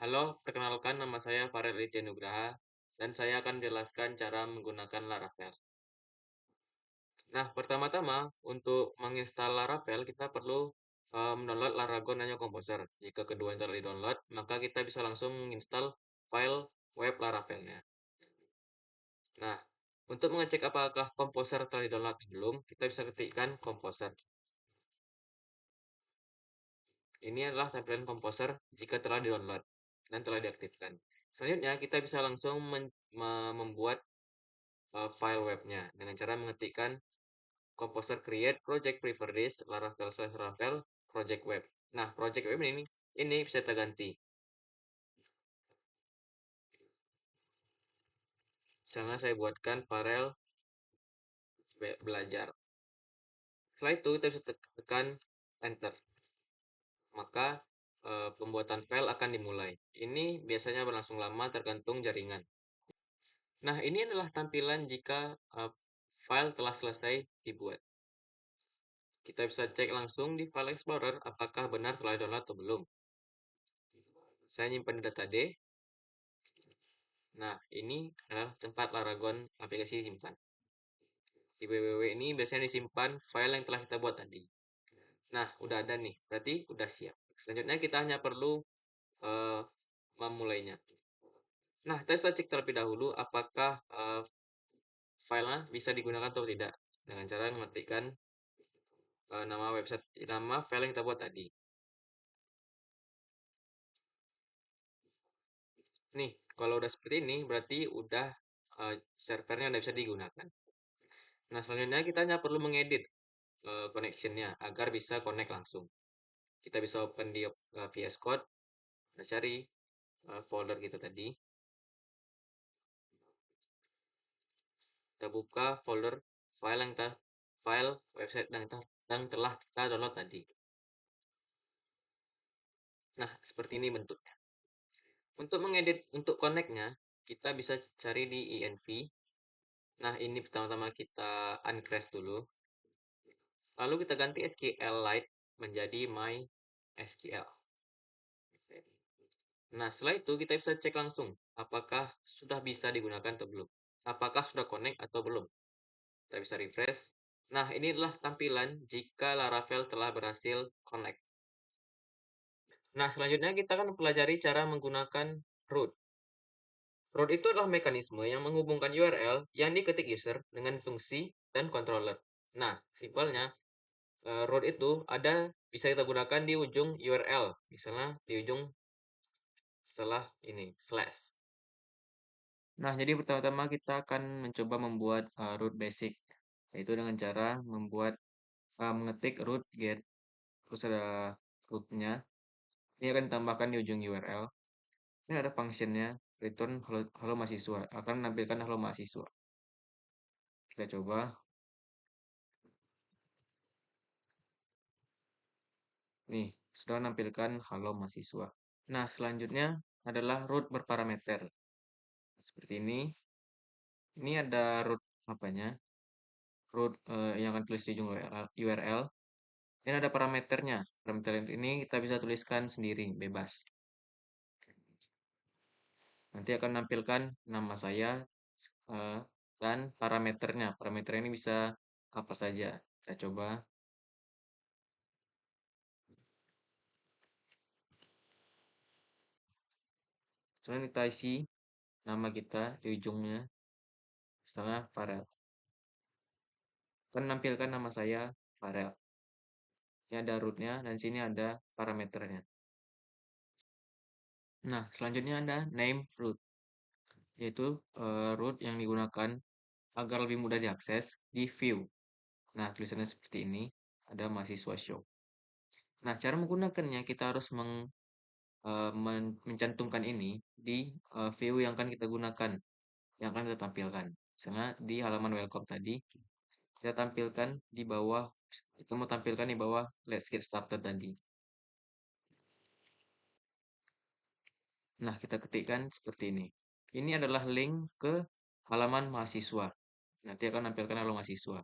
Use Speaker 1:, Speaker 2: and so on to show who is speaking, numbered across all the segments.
Speaker 1: Halo, perkenalkan nama saya Farel Aditya Nugraha, dan saya akan menjelaskan cara menggunakan Laravel. Nah, pertama-tama, untuk menginstal Laravel, kita perlu mendownload Laragon Nano Composer. Jika kedua yang telah di-download, maka kita bisa langsung menginstal file web Laravelnya. Nah, untuk mengecek apakah Composer telah di-download atau belum, kita bisa ketikkan Composer. Ini adalah tampilan Composer jika telah di-download dan telah diaktifkan. Selanjutnya, kita bisa langsung membuat file webnya dengan cara mengetikkan Composer create project preferred Laravel project web. Nah, project web ini bisa kita ganti. Misalnya saya buatkan Farel belajar. Setelah itu kita bisa tekan enter. Maka pembuatan file akan dimulai. Ini biasanya berlangsung lama tergantung jaringan. Nah, ini adalah tampilan jika file telah selesai dibuat. Kita bisa cek langsung di File Explorer apakah benar telah download atau belum. Saya nyimpan di data D. Nah, ini adalah tempat Laragon aplikasi disimpan. Di www ini biasanya disimpan file yang telah kita buat tadi. Nah, udah ada nih, berarti udah siap. Selanjutnya kita hanya perlu uh, memulainya. Nah, kita bisa cek terlebih dahulu apakah filenya bisa digunakan atau tidak dengan cara mengetikkan nama file yang kita buat tadi. Nih, kalau udah seperti ini, berarti udah servernya udah bisa digunakan. Nah, selanjutnya kita hanya perlu mengedit connection-nya agar bisa connect langsung. Kita bisa open di VS Code, kita cari folder kita tadi. Kita buka folder file website yang telah kita download tadi. Nah, seperti ini bentuknya. Untuk mengedit untuk connect-nya, kita bisa cari di env. Nah, ini pertama-tama kita uncrash dulu. Lalu kita ganti SQLite menjadi MySQL. Nah, setelah itu kita bisa cek langsung apakah sudah bisa digunakan atau belum. Apakah sudah connect atau belum. Kita bisa refresh. Nah, ini adalah tampilan jika Laravel telah berhasil connect. Nah, selanjutnya kita akan pelajari cara menggunakan root. Root itu adalah mekanisme yang menghubungkan URL yang diketik user dengan fungsi dan controller. Nah, simpelnya, root itu bisa kita gunakan di ujung URL. Misalnya di ujung setelah ini, slash. Nah, jadi pertama-tama kita akan mencoba membuat root basic, yaitu dengan cara mengetik root get, terus ada rootnya. Ini akan ditambahkan di ujung URL. Ini ada functionnya return halo mahasiswa, akan menampilkan halo mahasiswa. Kita coba. Nih, sudah menampilkan halo mahasiswa. Nah, selanjutnya adalah root berparameter. Seperti ini. Ini ada root apanya? Root yang akan tulis di ujung URL. Ini ada parameternya. Parameter ini kita bisa tuliskan sendiri, bebas. Nanti akan menampilkan nama saya dan parameternya. Parameter ini bisa apa saja. Kita coba. Selanjutnya kita isi nama kita di ujungnya. Setelah Farel. Akan menampilkan nama saya, Farel. Ini ada rootnya dan sini ada parameternya. Nah, selanjutnya ada name root, yaitu root yang digunakan agar lebih mudah diakses di view. Nah, tulisannya seperti ini, ada mahasiswa show. Nah, cara menggunakannya kita harus mencantumkan ini di view yang akan kita gunakan, yang akan kita tampilkan. Misalnya di halaman welcome tadi, kita tampilkan di bawah, kita mau tampilkan di bawah let's get started tadi. Nah, kita ketikkan seperti ini. Ini adalah link ke halaman mahasiswa. Nanti akan menampilkan halaman mahasiswa.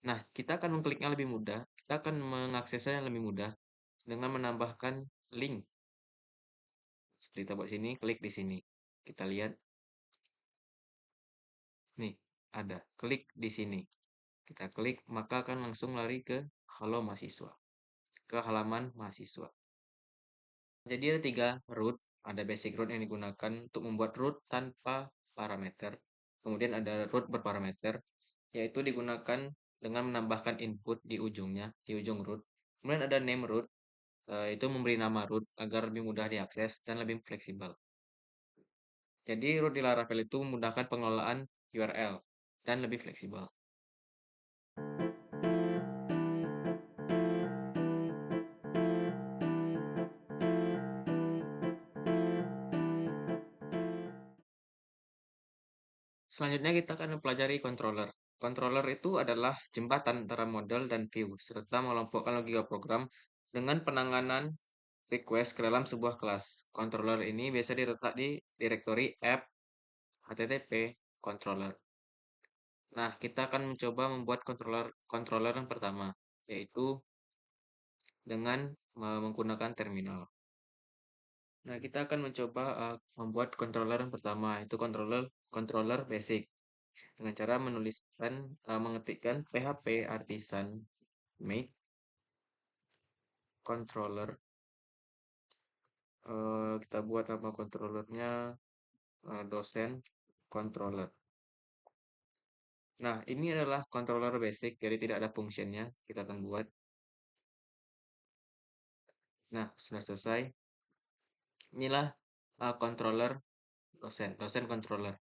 Speaker 1: Nah, kita akan mengkliknya lebih mudah. Kita akan mengaksesnya lebih mudah dengan menambahkan link. Seperti kita buat sini, klik di sini. Kita lihat, nih, ada. Klik di sini. Kita klik, maka akan langsung lari ke Halo Mahasiswa, ke halaman mahasiswa. Jadi ada 3 root, ada basic root yang digunakan untuk membuat root tanpa parameter. Kemudian ada root berparameter, yaitu digunakan dengan menambahkan input di ujungnya, di ujung root. Kemudian ada name root, itu memberi nama root agar lebih mudah diakses dan lebih fleksibel. Jadi root di Laravel itu memudahkan pengelolaan URL dan lebih fleksibel. Selanjutnya kita akan mempelajari controller. Controller itu adalah jembatan antara model dan view, serta mengelompokkan logika program dengan penanganan request ke dalam sebuah kelas. Controller ini biasa diletak di direktori app http controller. Nah, kita akan mencoba membuat controller yang pertama, yaitu dengan menggunakan terminal. Nah, kita akan mencoba membuat controller yang pertama, itu controller basic dengan cara mengetikkan php artisan make controller. Kita buat nama controllernya dosen controller. Nah, ini adalah controller basic, jadi tidak ada fungsinya. Kita akan buat. Nah, sudah selesai. Inilah controller dosen controller.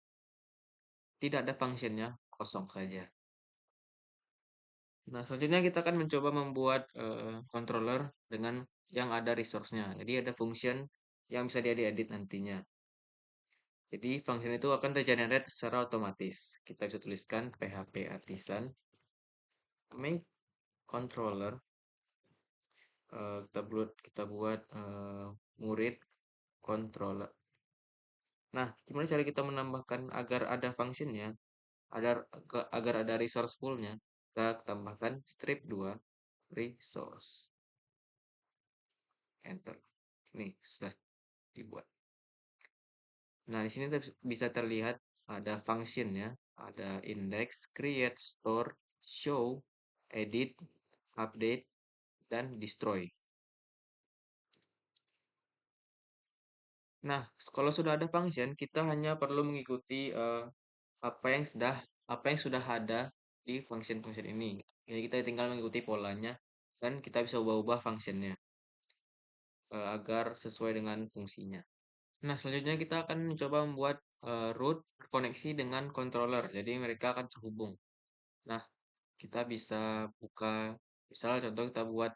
Speaker 1: Tidak ada fungsinya, kosong saja. Nah, selanjutnya kita akan mencoba membuat controller dengan yang ada resource-nya. Jadi ada function yang bisa diedit nantinya. Jadi function itu akan tergenerate secara otomatis. Kita bisa tuliskan php artisan make controller. Kita buat murid controller. Nah, gimana cara kita menambahkan agar ada functionnya, agar ada resource pool-nya? Kita tambahkan strip 2 resource. Enter. Nih, sudah dibuat. Nah, di sini bisa terlihat ada functionnya, ada index, create, store, show, edit, update, dan destroy. Nah, kalau sudah ada function, kita hanya perlu mengikuti apa yang sudah ada di function-function ini. Jadi kita tinggal mengikuti polanya dan kita bisa ubah-ubah functionnya agar sesuai dengan fungsinya. Nah, selanjutnya kita akan mencoba membuat root koneksi dengan controller. Jadi mereka akan terhubung. Nah, kita bisa buka, misal contoh kita buat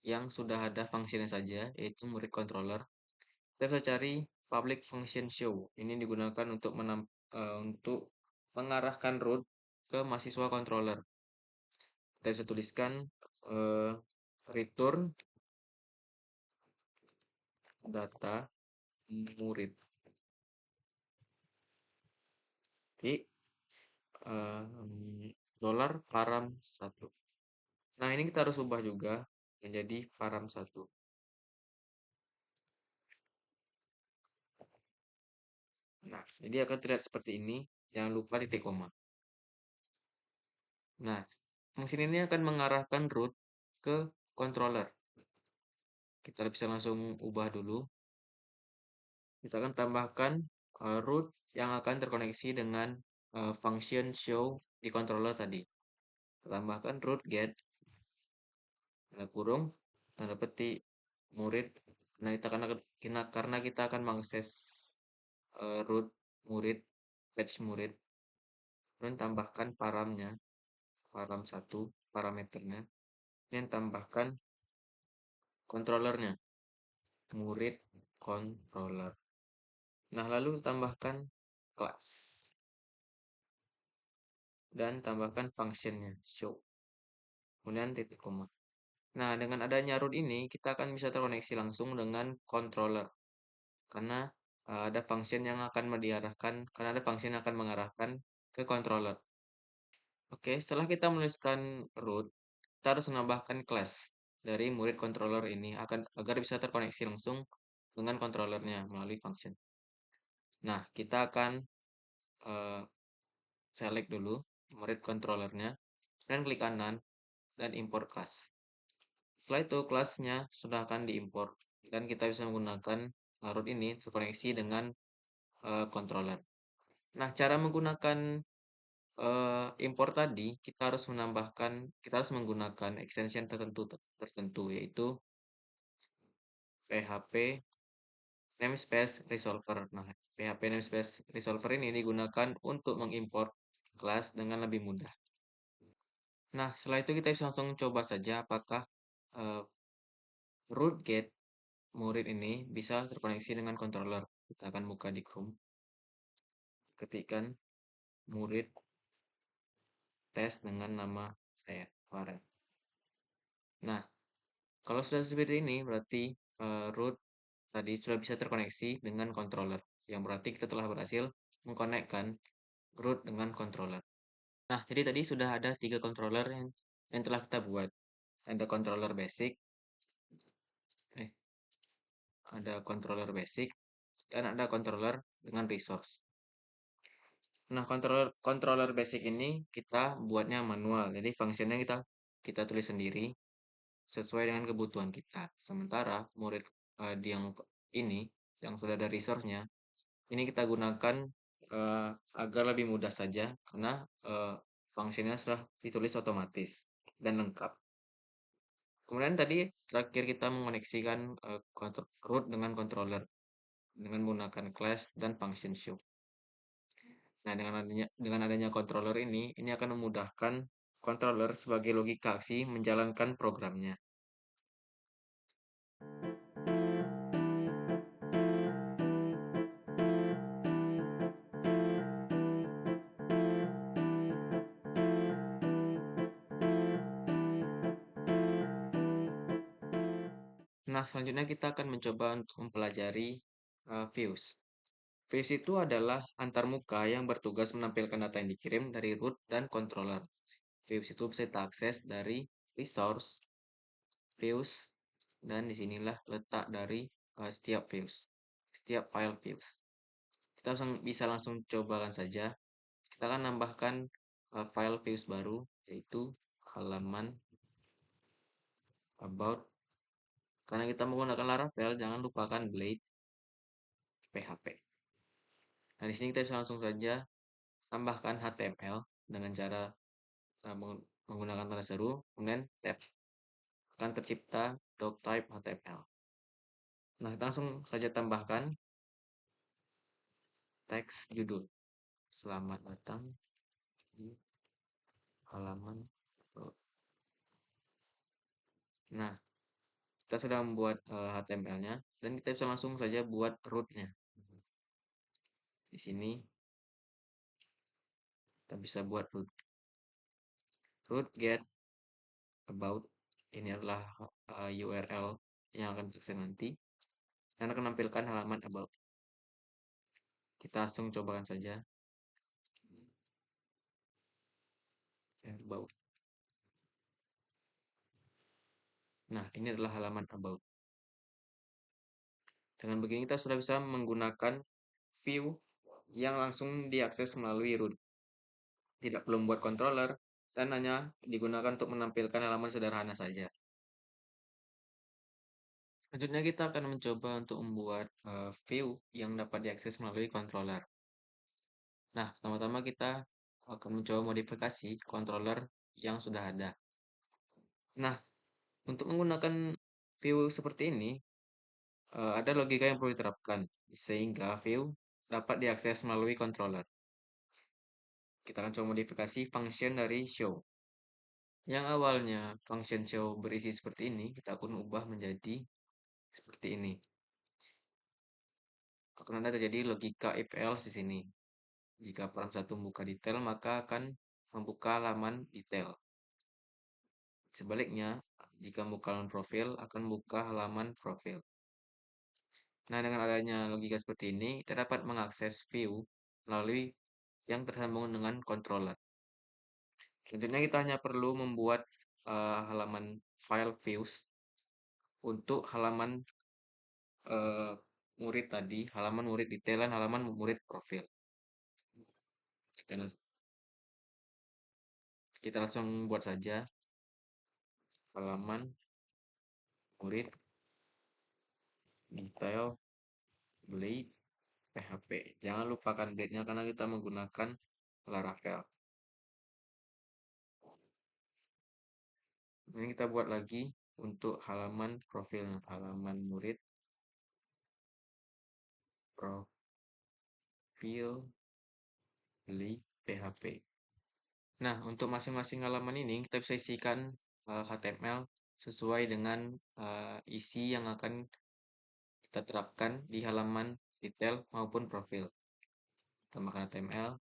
Speaker 1: yang sudah ada fungsinya saja, yaitu murid controller. Kita bisa cari public function show. Ini digunakan untuk mengarahkan root ke mahasiswa controller. Kita bisa tuliskan uh, return data murid. Oke, dolar param 1. Nah, ini kita harus ubah juga menjadi param 1. Nah, jadi akan terlihat seperti ini. Jangan lupa titik koma. Nah, fungsi ini akan mengarahkan root ke controller. Kita bisa langsung ubah dulu. Kita akan tambahkan root yang akan terkoneksi dengan function show di controller tadi. Kita tambahkan root get, tanda kurung, tanda petik, murid. Nah, karena kita akan mengakses root murid, page murid, dan tambahkan paramnya, param 1, parameternya, dan tambahkan controllernya, murid controller. Nah, lalu tambahkan kelas dan tambahkan functionnya show, kemudian titik koma. Nah, dengan adanya root ini kita akan bisa terkoneksi langsung dengan controller karena ada function yang akan mengarahkan ke controller. Oke, setelah kita menuliskan root, kita harus menambahkan class dari murid controller ini agar bisa terkoneksi langsung dengan controllernya melalui function. Nah, kita akan eh, select dulu murid controllernya dan klik kanan dan import class. Setelah itu kelasnya sudah akan diimport dan kita bisa menggunakan root ini terkoneksi dengan controller. Nah, cara menggunakan import tadi kita harus menggunakan extension tertentu yaitu PHP namespace resolver. Nah, PHP namespace resolver ini digunakan untuk mengimport kelas dengan lebih mudah. Nah, setelah itu kita bisa langsung coba saja apakah uh, root get murid ini bisa terkoneksi dengan controller. Kita akan buka di Chrome, ketikkan murid tes dengan nama saya, Farel. Nah, kalau sudah seperti ini, berarti root tadi sudah bisa terkoneksi dengan controller. Yang berarti kita telah berhasil mengkonekkan root dengan controller. Nah, jadi tadi sudah ada 3 controller yang telah kita buat. Ada controller basic, eh, ada controller basic, dan ada controller dengan resource. Nah, controller controller basic ini kita buatnya manual. Jadi fungsinya kita tulis sendiri sesuai dengan kebutuhan kita. Sementara murid yang ini yang sudah ada resource-nya, ini kita gunakan eh, agar lebih mudah saja karena fungsinya sudah ditulis otomatis dan lengkap. Kemudian tadi terakhir kita mengoneksikan root dengan controller dengan menggunakan class dan function show. Nah, dengan adanya controller ini akan memudahkan controller sebagai logika aksi menjalankan programnya. Nah, selanjutnya kita akan mencoba untuk mempelajari views. Views itu adalah antarmuka yang bertugas menampilkan data yang dikirim dari root dan controller. Views itu bisa kita akses dari resource, views, dan disinilah letak dari setiap views, setiap file views. Kita bisa langsung cobakan saja. Kita akan nambahkan file views baru, yaitu halaman about. Karena kita menggunakan Laravel, jangan lupakan Blade PHP. Nah, di sini kita bisa langsung saja tambahkan HTML dengan cara menggunakan tanda seru, kemudian tab akan tercipta doctype HTML. Nah, kita langsung saja tambahkan teks judul. Selamat datang di halaman. Nah, kita sudah membuat HTML-nya dan kita bisa langsung saja buat root-nya. Di sini kita bisa buat root get about. Ini adalah URL yang akan diakses nanti dan akan menampilkan halaman about. Kita langsung cobakan saja. About. Nah, ini adalah halaman about. Dengan begini kita sudah bisa menggunakan view yang langsung diakses melalui root. Tidak perlu membuat controller dan hanya digunakan untuk menampilkan halaman sederhana saja. Selanjutnya kita akan mencoba untuk membuat view yang dapat diakses melalui controller. Nah, pertama-tama kita akan mencoba modifikasi controller yang sudah ada. Nah, untuk menggunakan view seperti ini, ada logika yang perlu diterapkan, sehingga view dapat diakses melalui controller. Kita akan coba modifikasi function dari show. Yang awalnya function show berisi seperti ini, kita akan ubah menjadi seperti ini. Akan ada terjadi logika if else di sini. Jika peran satu membuka detail, maka akan membuka halaman detail. Sebaliknya, jika membuka halaman profil, akan membuka halaman profil. Nah, dengan adanya logika seperti ini, kita dapat mengakses view melalui yang tersambung dengan controller. Tentunya kita hanya perlu membuat halaman file views untuk halaman eh, murid tadi, halaman murid detail dan halaman murid profil. Kita langsung buat saja halaman murid detail blade PHP. Jangan lupakan blade-nya karena kita menggunakan Laravel. Ini kita buat lagi untuk halaman profilnya, halaman murid profil blade PHP. Nah, untuk masing-masing halaman ini kita bisa isikan HTML sesuai dengan isi yang akan kita terapkan di halaman detail maupun profil. Tambahkan HTML,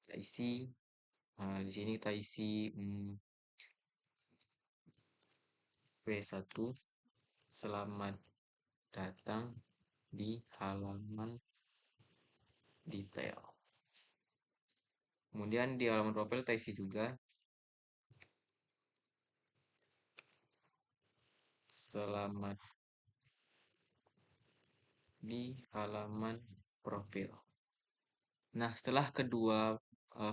Speaker 1: kita isi. Di sini kita isi V1, selamat datang di halaman detail. Kemudian di halaman profil kita isi juga selamat di halaman profil. Nah, setelah kedua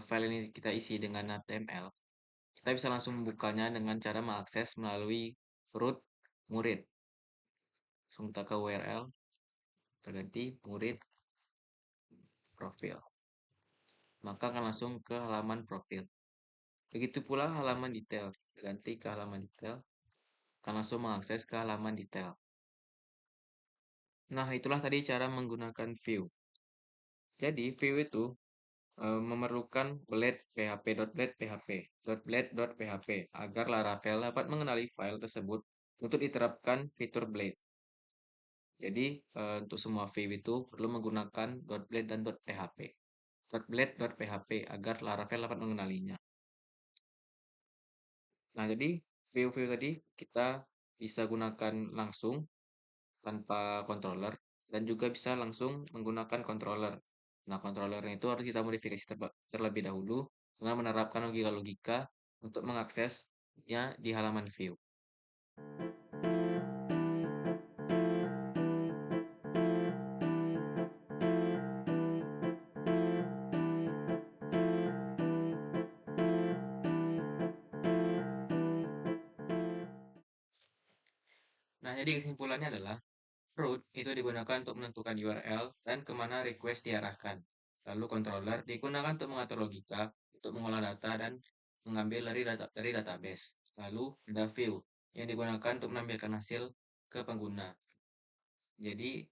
Speaker 1: file ini kita isi dengan HTML, kita bisa langsung membukanya dengan cara mengakses melalui root murid. Langsung kita ke URL, kita ganti murid profil. Maka akan langsung ke halaman profil. Begitu pula halaman detail, ganti ke halaman detail, akan langsung mengakses ke halaman detail. Nah, itulah tadi cara menggunakan view. Jadi, view itu memerlukan blade php.blade php .blade.php agar Laravel dapat mengenali file tersebut untuk diterapkan fitur blade. Jadi, untuk semua view itu perlu menggunakan .blade dan .php. .blade.php agar Laravel dapat mengenalinya. Nah, jadi view-view tadi kita bisa gunakan langsung tanpa controller dan juga bisa langsung menggunakan controller. Nah, controllernya itu harus kita modifikasi terlebih dahulu dengan menerapkan logika-logika untuk mengaksesnya di halaman view. Nah, jadi kesimpulannya adalah root itu digunakan untuk menentukan URL dan kemana request diarahkan. Lalu controller digunakan untuk mengatur logika, untuk mengolah data dan mengambil dari database. Lalu ada view yang digunakan untuk menampilkan hasil ke pengguna. Jadi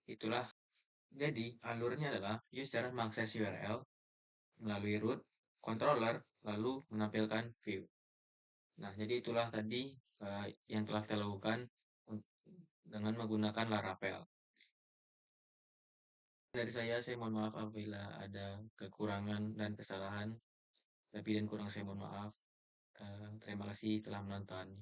Speaker 1: alurnya adalah user mengakses URL melalui root, controller, lalu menampilkan view. Nah, jadi itulah tadi yang telah kita lakukan dengan menggunakan Laravel. Dari saya mohon maaf apabila ada kekurangan dan kesalahan. Lebih dan kurang saya mohon maaf. Terima kasih telah menonton.